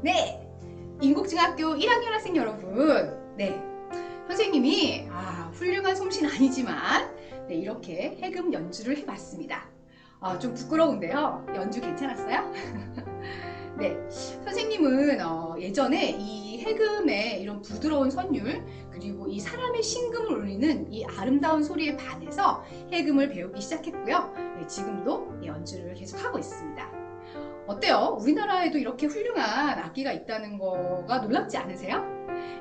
네, 인국중학교 1학년 학생 여러분, 네, 선생님이 훌륭한 솜씨는 아니지만 네, 이렇게 해금 연주를 해봤습니다. 좀 부끄러운데요. 연주 괜찮았어요? 네, 선생님은 예전에 이 해금의 이런 부드러운 선율 그리고 이 사람의 심금을 울리는 이 아름다운 소리에 반해서 해금을 배우기 시작했고요. 네, 지금도 연주를 계속하고 있습니다. 어때요? 우리나라에도 이렇게 훌륭한 악기가 있다는 거가 놀랍지 않으세요?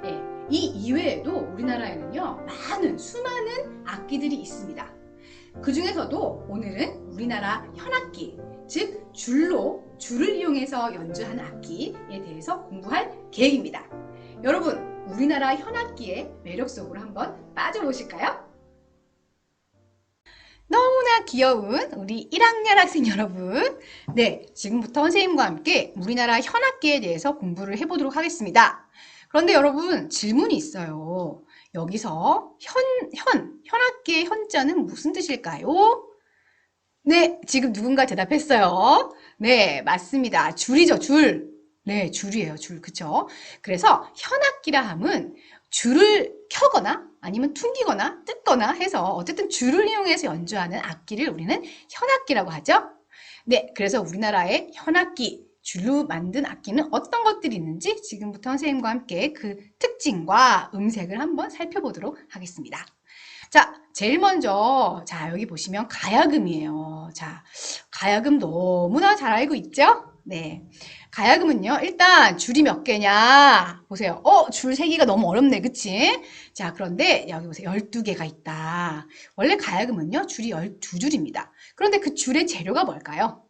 예, 이 이외에도 우리나라에는요, 수많은 악기들이 있습니다. 그 중에서도 오늘은 우리나라 현악기, 즉 줄을 이용해서 연주하는 악기에 대해서 공부할 계획입니다. 여러분, 우리나라 현악기의 매력 속으로 한번 빠져보실까요? 너무나 귀여운 우리 1학년 학생 여러분, 네, 지금부터 선생님과 함께 우리나라 현악기에 대해서 공부를 해보도록 하겠습니다. 그런데 여러분, 질문이 있어요. 여기서 현악기의 현자는 무슨 뜻일까요? 네, 지금 누군가 대답했어요. 네, 맞습니다. 줄이죠, 줄. 네, 줄이에요, 줄. 그쵸? 그래서 현악기라 함은 줄을 켜거나 아니면 퉁기거나 뜯거나 해서 어쨌든 줄을 이용해서 연주하는 악기를 우리는 현악기라고 하죠. 네, 그래서 우리나라의 현악기, 줄로 만든 악기는 어떤 것들이 있는지 지금부터 선생님과 함께 그 특징과 음색을 한번 살펴보도록 하겠습니다. 자, 제일 먼저, 자, 여기 보시면 가야금이에요. 자, 가야금 너무나 잘 알고 있죠? 네. 가야금은요, 일단 줄이 몇 개냐? 보세요. 줄 세기가 너무 어렵네, 그치? 자, 그런데 여기 보세요. 12개가 있다. 원래 가야금은요, 줄이 12줄입니다. 그런데 그 줄의 재료가 뭘까요?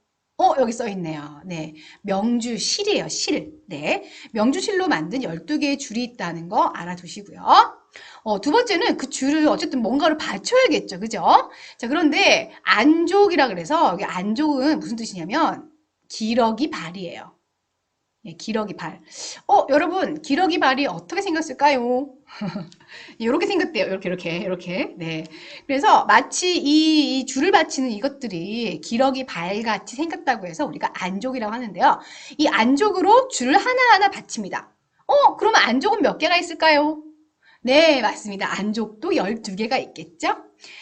여기 써 있네요. 네. 명주실이에요, 실. 네. 명주실로 만든 12개의 줄이 있다는 거 알아두시고요. 두 번째는 그 줄을 어쨌든 뭔가를 받쳐야겠죠. 그죠? 자, 그런데 안족이라 그래서 여기 안족은 무슨 뜻이냐면 기러기 발이에요. 예, 기러기 발. 여러분, 기러기 발이 어떻게 생겼을까요? 이렇게 생겼대요. 이렇게. 네. 그래서 마치 이 줄을 받치는 이것들이 기러기 발 같이 생겼다고 해서 우리가 안족이라고 하는데요. 이 안족으로 줄을 하나하나 받칩니다. 그러면 안족은 몇 개가 있을까요? 네, 맞습니다. 안족도 12개가 있겠죠?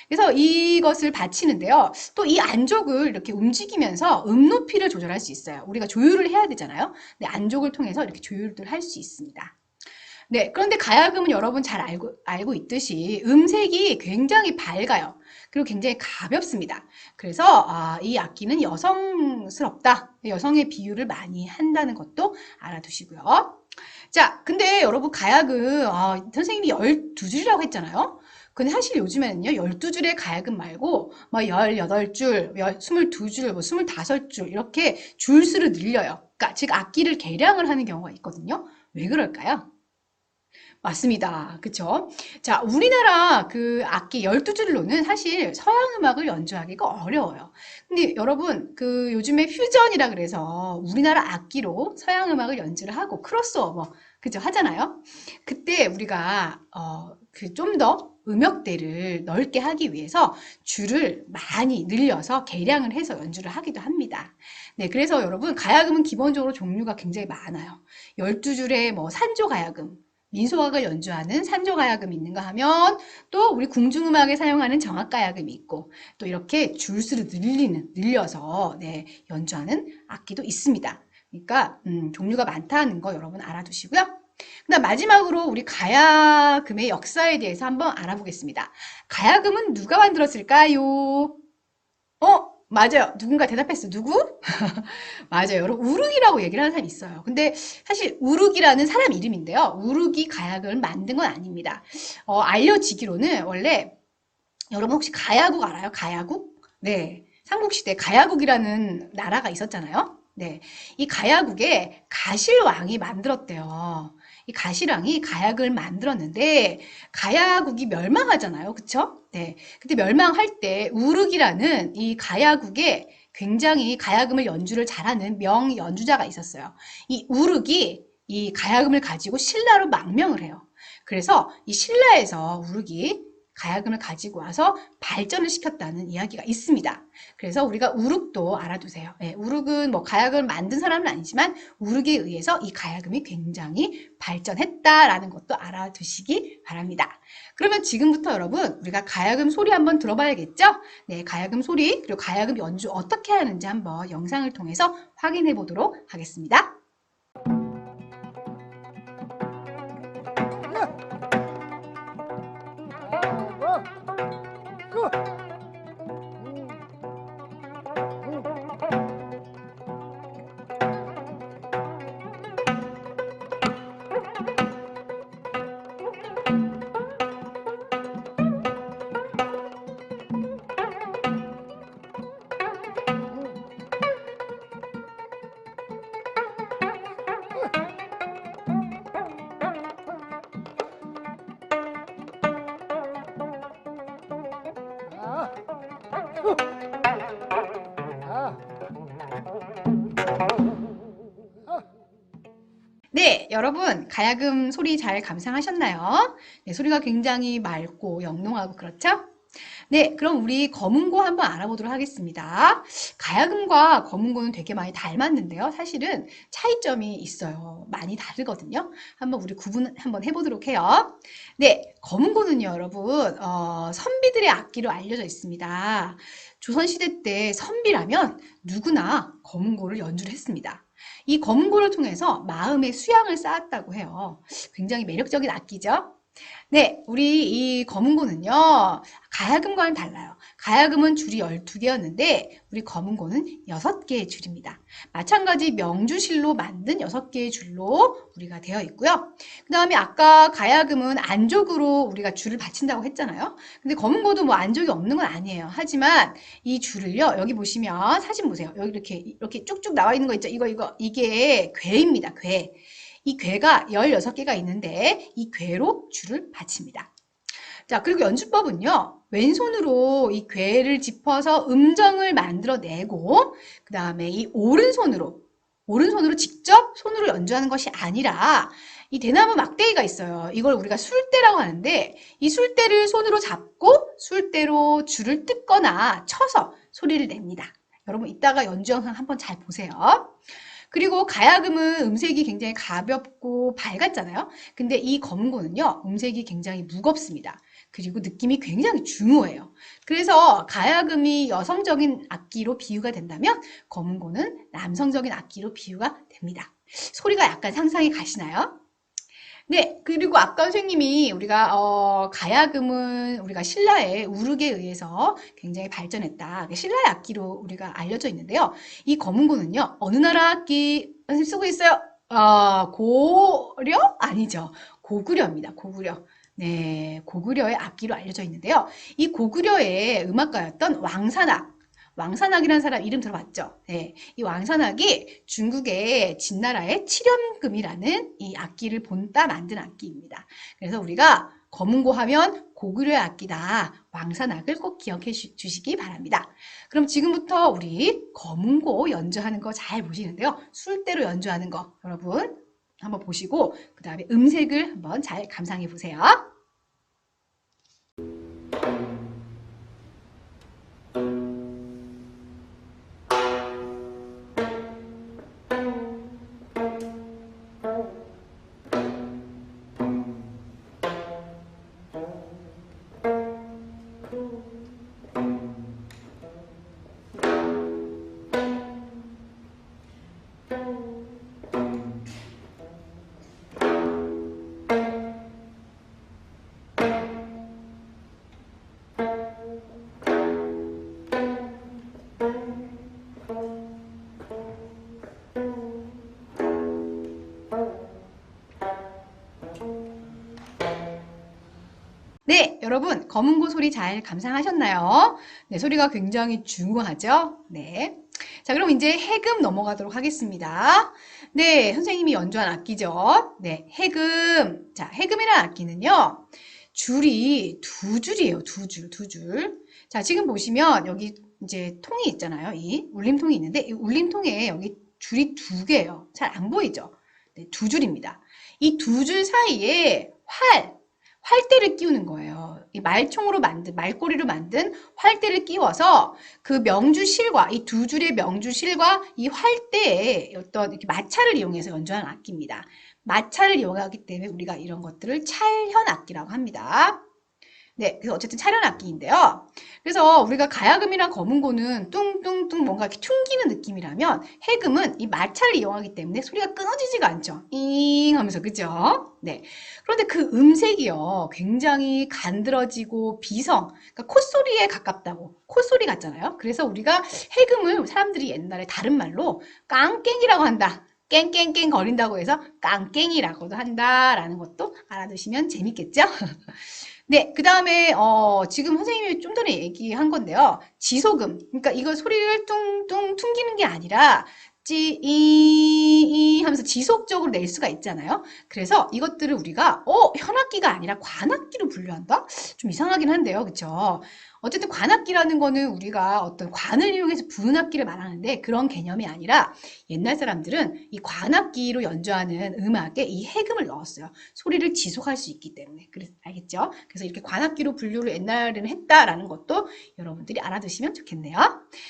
그래서 이것을 받치는데요. 또 이 안족을 이렇게 움직이면서 높이를 조절할 수 있어요. 우리가 조율을 해야 되잖아요. 네, 안족을 통해서 이렇게 조율을 할 수 있습니다. 네, 그런데 가야금은 여러분 잘 알고 있듯이 음색이 굉장히 밝아요. 그리고 굉장히 가볍습니다. 그래서 이 악기는 여성스럽다. 여성의 비유를 많이 한다는 것도 알아두시고요. 자, 근데 여러분 가야금 선생님이 12줄이라고 했잖아요. 근데 사실 요즘에는요 12줄의 가야금 말고 뭐 18줄, 22줄, 뭐 25줄 이렇게 줄수를 늘려요. 그러니까 즉 악기를 개량을 하는 경우가 있거든요. 왜 그럴까요? 맞습니다. 그쵸? 자, 우리나라 그 악기 12줄로는 사실 서양 음악을 연주하기가 어려워요. 근데 여러분, 그 요즘에 퓨전이라 그래서 우리나라 악기로 서양 음악을 연주를 하고 크로스오버, 그죠? 하잖아요? 그때 우리가, 그 좀 더 음역대를 넓게 하기 위해서 줄을 많이 늘려서 개량을 해서 연주를 하기도 합니다. 네, 그래서 여러분, 가야금은 기본적으로 종류가 굉장히 많아요. 12줄의 뭐 산조 가야금, 민소가가 연주하는 산조가야금이 있는가 하면 또 우리 궁중음악에 사용하는 정악가야금이 있고 또 이렇게 줄수를 늘려서 네, 연주하는 악기도 있습니다. 그러니까 종류가 많다는 거 여러분 알아두시고요. 그다음 마지막으로 우리 가야금의 역사에 대해서 한번 알아보겠습니다. 가야금은 누가 만들었을까요? 맞아요. 누군가 대답했어. 누구? 맞아요. 여러분, 우르기라고 얘기를 하는 사람이 있어요. 근데 사실 우르기라는 사람 이름인데요. 우르기 가야금을 만든 건 아닙니다. 알려지기로는 원래 여러분 혹시 가야국 알아요? 가야국? 네. 삼국시대 가야국이라는 나라가 있었잖아요. 네. 이 가야국에 가실왕이 만들었대요. 이 가실왕이 가야금을 만들었는데 가야국이 멸망하잖아요. 그쵸? 네. 근데 멸망할 때 우르기라는 이 가야국에 굉장히 가야금을 연주를 잘하는 명연주자가 있었어요. 이 우르기 이 가야금을 가지고 신라로 망명을 해요. 그래서 이 신라에서 우르기 가야금을 가지고 와서 발전을 시켰다는 이야기가 있습니다. 그래서 우리가 우륵도 알아두세요. 예, 우륵은 뭐 가야금을 만든 사람은 아니지만 우륵에 의해서 이 가야금이 굉장히 발전했다라는 것도 알아두시기 바랍니다. 그러면 지금부터 여러분 우리가 가야금 소리 한번 들어봐야겠죠? 네, 가야금 소리 그리고 가야금 연주 어떻게 하는지 한번 영상을 통해서 확인해 보도록 하겠습니다. 네, 여러분 가야금 소리 잘 감상하셨나요? 네, 소리가 굉장히 맑고 영롱하고 그렇죠? 네, 그럼 우리 검은고 한번 알아보도록 하겠습니다. 가야금과 검은고는 되게 많이 닮았는데요. 사실은 차이점이 있어요. 많이 다르거든요. 한번 우리 구분 한번 해보도록 해요. 네, 검은고는요, 여러분, 선비들의 악기로 알려져 있습니다. 조선시대 때 선비라면 누구나 검은고를 연주를 했습니다. 이 검은고를 통해서 마음의 수양을 쌓았다고 해요. 굉장히 매력적인 악기죠. 네, 우리 이 검은고는요, 가야금과는 달라요. 가야금은 줄이 12개였는데, 우리 검은고는 6개의 줄입니다. 마찬가지 명주실로 만든 6개의 줄로 우리가 되어 있고요. 그 다음에 아까 가야금은 안족으로 우리가 줄을 받친다고 했잖아요. 근데 검은고도 뭐 안족이 없는 건 아니에요. 하지만 이 줄을요, 여기 보시면 사진 보세요. 여기 이렇게 쭉쭉 나와 있는 거 있죠? 이게 괴입니다, 괴. 이 괴가 16개가 있는데 이 괴로 줄을 받칩니다. 자, 그리고 연주법은요. 왼손으로 이 괴를 짚어서 음정을 만들어내고 그 다음에 이 오른손으로 직접 손으로 연주하는 것이 아니라 이 대나무 막대기가 있어요. 이걸 우리가 술대라고 하는데 이 술대를 손으로 잡고 술대로 줄을 뜯거나 쳐서 소리를 냅니다. 여러분 이따가 연주 영상 한번 잘 보세요. 그리고 가야금은 음색이 굉장히 가볍고 밝았잖아요. 근데 이 검은고는요, 음색이 굉장히 무겁습니다. 그리고 느낌이 굉장히 중후해요. 그래서 가야금이 여성적인 악기로 비유가 된다면 검은고는 남성적인 악기로 비유가 됩니다. 소리가 약간 상상이 가시나요? 네, 그리고 아까 선생님이 우리가 가야금은 우리가 신라의 우륵에 의해서 굉장히 발전했다. 신라의 악기로 우리가 알려져 있는데요. 이 검은고는요, 어느 나라 악기 선생님 쓰고 있어요? 고려? 아니죠. 고구려입니다. 고구려. 네, 고구려의 악기로 알려져 있는데요. 이 고구려의 음악가였던 왕산악이라는 사람 이름 들어봤죠? 네, 이 왕산악이 중국의 진나라의 칠연금이라는 이 악기를 본따 만든 악기입니다. 그래서 우리가 검은고 하면 고구려의 악기다. 왕산악을 꼭 기억해 주시기 바랍니다. 그럼 지금부터 우리 검은고 연주하는 거 잘 보시는데요. 술대로 연주하는 거 여러분 한번 보시고 그 다음에 음색을 한번 잘 감상해 보세요. 네, 여러분 검은고 소리 잘 감상하셨나요? 네, 소리가 굉장히 중후하죠? 네. 자, 그럼 이제 해금 넘어가도록 하겠습니다. 네, 선생님이 연주한 악기죠? 네, 해금. 자, 해금이라는 악기는요. 줄이 두 줄이에요. 두 줄. 자, 지금 보시면 여기 이제 통이 있잖아요. 이 울림통이 있는데 이 울림통에 여기 줄이 두 개예요. 잘 안 보이죠? 네, 두 줄입니다. 이 두 줄 사이에 활대를 끼우는 거예요. 이 말총으로 만든, 말꼬리로 만든 활대를 끼워서 그 명주실과, 이 두 줄의 명주실과 이 활대에 어떤 이렇게 마찰을 이용해서 연주하는 악기입니다. 마찰을 이용하기 때문에 우리가 이런 것들을 찰현악기라고 합니다. 네, 그래서 어쨌든 찰현악기인데요. 그래서 우리가 가야금이랑 거문고는 뚱뚱뚱 뭔가 이렇게 퉁기는 느낌이라면 해금은 이 마찰을 이용하기 때문에 소리가 끊어지지가 않죠. 잉 하면서, 그죠? 네. 그런데 그 음색이요, 굉장히 간드러지고 비성, 그러니까 콧소리에 가깝다고. 콧소리 같잖아요. 그래서 우리가 해금을 사람들이 옛날에 다른 말로 깡깽이라고 한다. 깽깽깽 거린다고 해서 깡깽이라고도 한다라는 것도 알아두시면 재밌겠죠? 네, 그 다음에 지금 선생님이 좀 전에 얘기한 건데요. 지소금, 그러니까 이거 소리를 뚱뚱 퉁기는 게 아니라 이 하면서 지속적으로 낼 수가 있잖아요. 그래서 이것들을 우리가 현악기가 아니라 관악기로 분류한다? 좀 이상하긴 한데요. 그쵸? 어쨌든 관악기라는 거는 우리가 어떤 관을 이용해서 부는 악기를 말하는데 그런 개념이 아니라 옛날 사람들은 이 관악기로 연주하는 음악에 이 해금을 넣었어요. 소리를 지속할 수 있기 때문에. 그래서 알겠죠? 그래서 이렇게 관악기로 분류를 옛날에는 했다라는 것도 여러분들이 알아두시면 좋겠네요.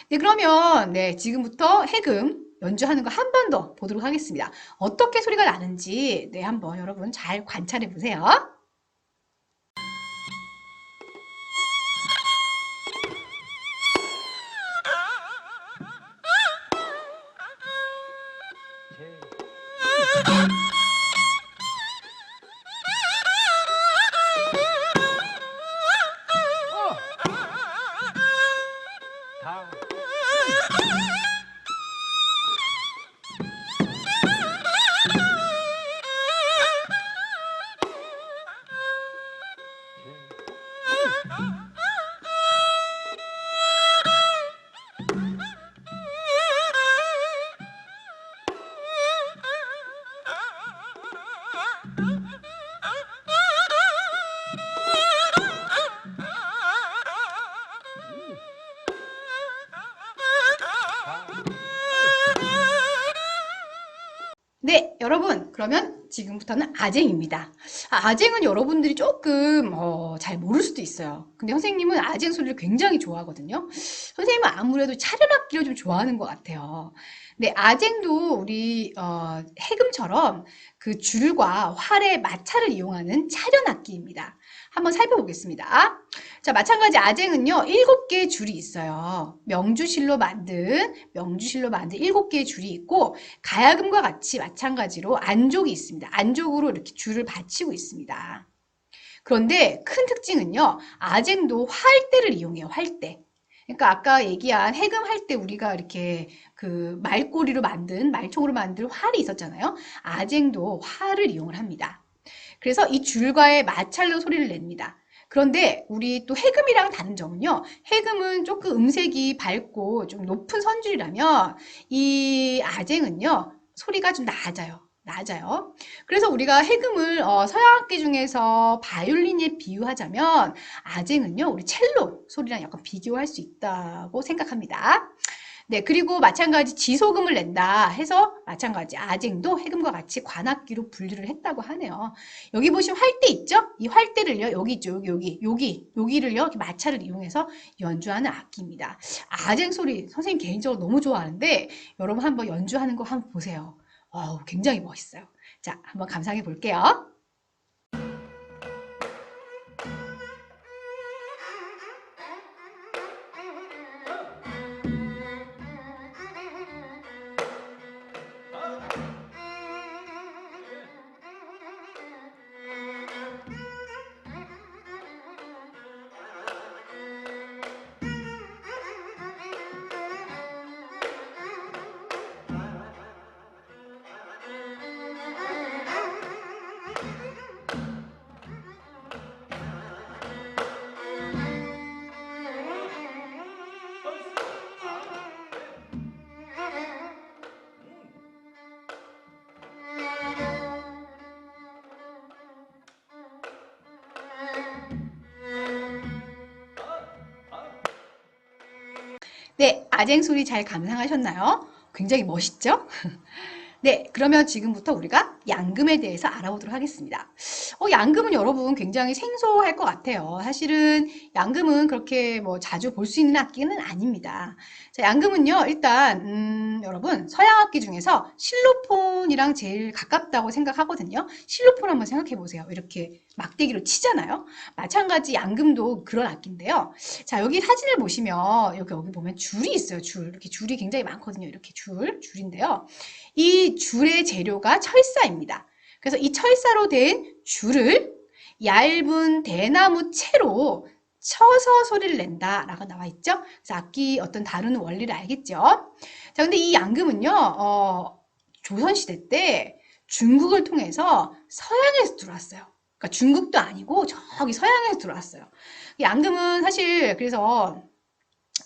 네, 그러면 네, 지금부터 해금 연주하는 거 한 번 더 보도록 하겠습니다. 어떻게 소리가 나는지 네, 한번 여러분 잘 관찰해 보세요. 네, 여러분, 그러면 지금부터는 아쟁입니다. 아쟁은 여러분들이 조금 잘 모를 수도 있어요. 근데 선생님은 아쟁 소리를 굉장히 좋아하거든요. 선생님은 아무래도 차련악기를 좀 좋아하는 것 같아요. 네, 아쟁도 우리 해금처럼 그 줄과 활의 마찰을 이용하는 차련악기입니다. 한번 살펴보겠습니다. 자, 마찬가지 아쟁은요, 7개의 줄이 있어요. 명주실로 만든 7개의 줄이 있고, 가야금과 같이 마찬가지로 안족이 있습니다. 안족으로 이렇게 줄을 받치고 있습니다. 그런데 큰 특징은요, 아쟁도 활대를 이용해요, 활대. 그러니까 아까 얘기한 해금 할 때 우리가 이렇게 그 말총으로 만든 활이 있었잖아요. 아쟁도 활을 이용을 합니다. 그래서 이 줄과의 마찰로 소리를 냅니다. 그런데 우리 또 해금이랑 다른 점은요. 해금은 조금 음색이 밝고 좀 높은 선줄이라면 이 아쟁은요. 소리가 좀 낮아요. 그래서 우리가 해금을 서양악기 중에서 바이올린에 비유하자면 아쟁은요. 우리 첼로 소리랑 약간 비교할 수 있다고 생각합니다. 네, 그리고 마찬가지 지소금을 낸다 해서 마찬가지 아쟁도 해금과 같이 관악기로 분류를 했다고 하네요. 여기 보시면 활대 있죠? 이 활대를요, 여기 있죠, 여기를요, 이렇게 마찰을 이용해서 연주하는 악기입니다. 아쟁 소리 선생님 개인적으로 너무 좋아하는데 여러분 한번 연주하는 거 한번 보세요. 굉장히 멋있어요. 자, 한번 감상해 볼게요. 네, 아쟁 소리 잘 감상하셨나요? 굉장히 멋있죠? 네, 그러면 지금부터 우리가 양금에 대해서 알아보도록 하겠습니다. 양금은 여러분 굉장히 생소할 것 같아요. 사실은 양금은 그렇게 뭐 자주 볼 수 있는 악기는 아닙니다. 자, 양금은요, 일단 여러분 서양 악기 중에서 실로폰이랑 제일 가깝다고 생각하거든요. 실로폰 한번 생각해 보세요. 이렇게 막대기로 치잖아요. 마찬가지 양금도 그런 악기인데요. 자, 여기 사진을 보시면 여기 보면 줄이 있어요. 줄. 이렇게 줄이 굉장히 많거든요. 이렇게 줄인데요. 이 줄의 재료가 철사입니다. 그래서 이 철사로 된 줄을 얇은 대나무 채로 쳐서 소리를 낸다 라고 나와 있죠. 그래서 악기 어떤 다루는 원리를 알겠죠. 자, 근데 이 양금은요, 조선시대 때 중국을 통해서 서양에서 들어왔어요. 그러니까 중국도 아니고 저기 서양에서 들어왔어요. 양금은 사실 그래서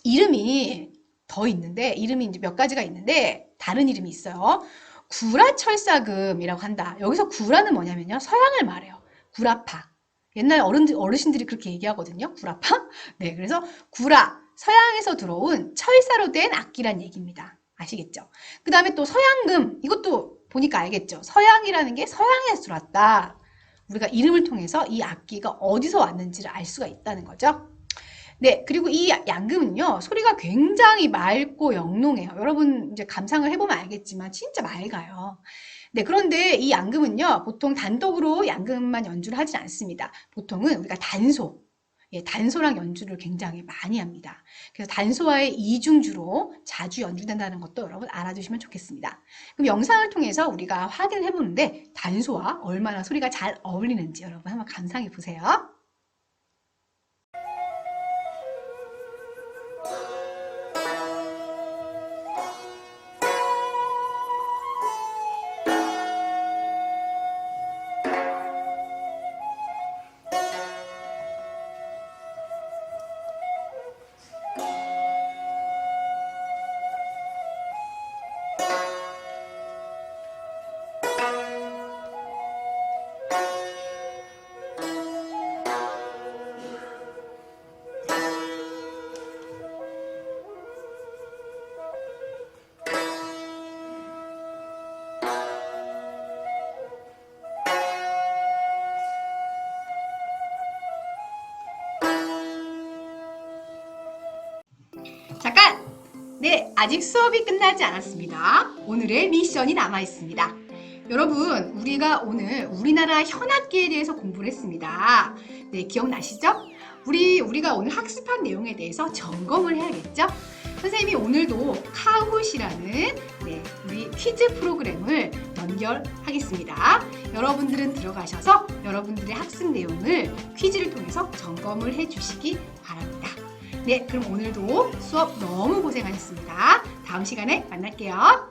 이름이 더 있는데, 이름이 이제 몇 가지가 있는데, 다른 이름이 있어요. 구라철사금이라고 한다. 여기서 구라는 뭐냐면요. 서양을 말해요. 구라파. 옛날 어르신들이 그렇게 얘기하거든요. 구라파. 네, 그래서 구라. 서양에서 들어온 철사로 된 악기란 얘기입니다. 아시겠죠? 그 다음에 또 서양금. 이것도 보니까 알겠죠? 서양이라는 게 서양에서 들어왔다. 우리가 이름을 통해서 이 악기가 어디서 왔는지를 알 수가 있다는 거죠. 네, 그리고 이 양금은요, 소리가 굉장히 맑고 영롱해요. 여러분 이제 감상을 해보면 알겠지만 진짜 맑아요. 네, 그런데 이 양금은요, 보통 단독으로 양금만 연주를 하진 않습니다. 보통은 우리가 단소, 단소랑 연주를 굉장히 많이 합니다. 그래서 단소와의 이중주로 자주 연주된다는 것도 여러분 알아두시면 좋겠습니다. 그럼 영상을 통해서 우리가 확인을 해보는데 단소와 얼마나 소리가 잘 어울리는지 여러분 한번 감상해 보세요. 잠깐! 네, 아직 수업이 끝나지 않았습니다. 오늘의 미션이 남아 있습니다. 여러분, 우리가 오늘 우리나라 현악기에 대해서 공부를 했습니다. 네, 기억나시죠? 우리가 오늘 학습한 내용에 대해서 점검을 해야겠죠? 선생님이 오늘도 카굿이라는 우리 퀴즈 프로그램을 연결하겠습니다. 여러분들은 들어가셔서 여러분들의 학습 내용을 퀴즈를 통해서 점검을 해주시기 바랍니다. 네, 그럼 오늘도 수업 너무 고생하셨습니다. 다음 시간에 만날게요.